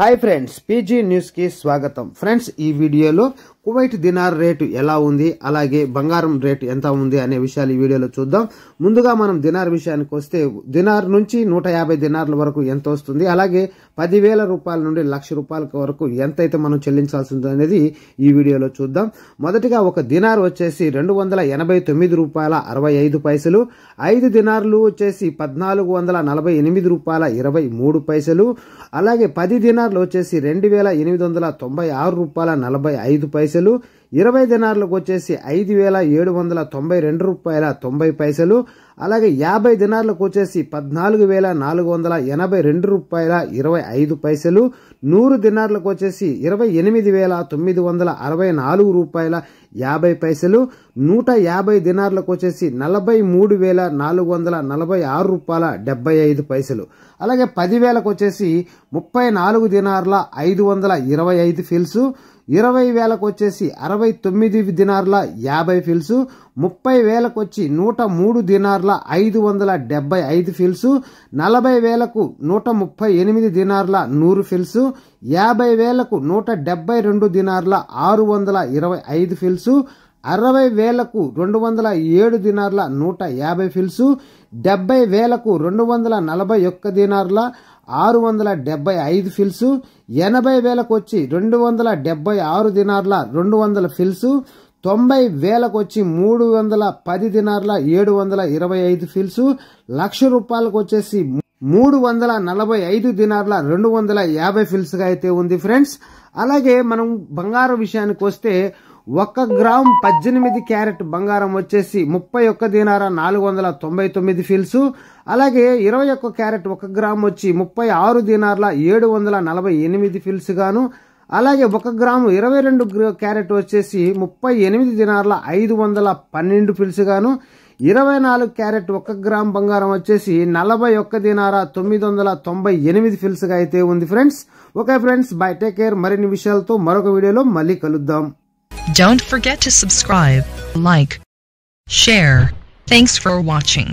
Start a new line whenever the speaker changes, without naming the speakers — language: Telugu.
हाय फ्रेंड्स पीजी न्यूज़ की स्वागतम फ्रेंड्स ఈ వీడియోలో కువైట్ దినార్ రేటు ఎలా ఉంది అలాగే బంగారం రేటు ఎంత ఉంది అనే విషయాలు ఈ వీడియోలో చూద్దాం। ముందుగా మనం దినార్ విషయానికి వస్తే దినార్ నుంచి 150 దినార్ల వరకు ఎంత వస్తుంది అలాగే 10000 రూపాయల నుండి 1,00,000 రూపాయల వరకు ఎంత అయితే మనం చెల్లించాల్సి ఉంటుంది అనేది ఈ వీడియోలో చూద్దాం। మొదటిగా ఒక దినార్ వచ్చేసి 289 రూపాయల 65 పైసలు, 5 దినార్లు వచ్చేసి 1448 రూపాయల 23 పైసలు, అలాగే 10 దినార్లు వచ్చేసి 2896 రూపాయల 45 పైసలు, 20 దినార్లకు వచ్చేసి 5792 రూపాయల 90 పైసలు, అలాగే 50 దినార్లకు వచ్చేసి 14482 రూపాయల 25 పైసలు, 100 దినార్లకు వచ్చేసి 28964 రూపాయల 50 పైసలు, 150 దినార్లకు వచ్చేసి 43446 రూపాయల 75 పైసలు, అలాగే 10000కు వచ్చేసి 34 దినార్ల 525 ఫిల్స్, 20,000కు వచ్చేసి 69 దినార్ల 50 ఫిల్స్, 30,000కు వచ్చి 103 దినార్ల 575 ఫిల్స్, 40,000కు 138 దినార్ల 100 ఫిల్స్, 50,000కు 172 దినార్ల 625 ఫిల్స్, 60,000కు 207 దినార్ల 150 ఫిల్స్, 70,000కు 241 దినార్ల 675 ఫిల్స్, 80,000కు వచ్చి 276 దినార్ల 200 ఫిల్స్, 90,000కు వచ్చి 310 దినార్ల 725 ఫిల్స్, 1,00,000 రూపాయలకు వచ్చేసి 345 దినార్ల 250 ఫిల్స్ గా అయితే ఉంది ఫ్రెండ్స్। అలాగే మనం బంగారం విషయానికి వస్తే 1 గ్రామ్ 18 క్యారెట్ బంగారం వచ్చేసి 31 దినార 499 ఫిల్స్, అలాగే 21 క్యారెట్ 1 గ్రామ్ వచ్చి 36 దినార్ల 748 ఫిల్స్ గాను, అలాగే 1 గ్రాము 22 క్యారెట్ వచ్చేసి 38 దినార్ల 512 ఫిల్స్ గాను, 24 క్యారెట్ 1 గ్రామ్ బంగారం వచ్చేసి 41 దినార 998 ఫిల్స్ గా అయితే ఉంది friends. Okay friends, by, take care. మరిన్ని విషయాలతో మరొక వీడియోలో మళ్ళీ కలుద్దాం।
Don't forget to subscribe, like, share. Thanks for watching.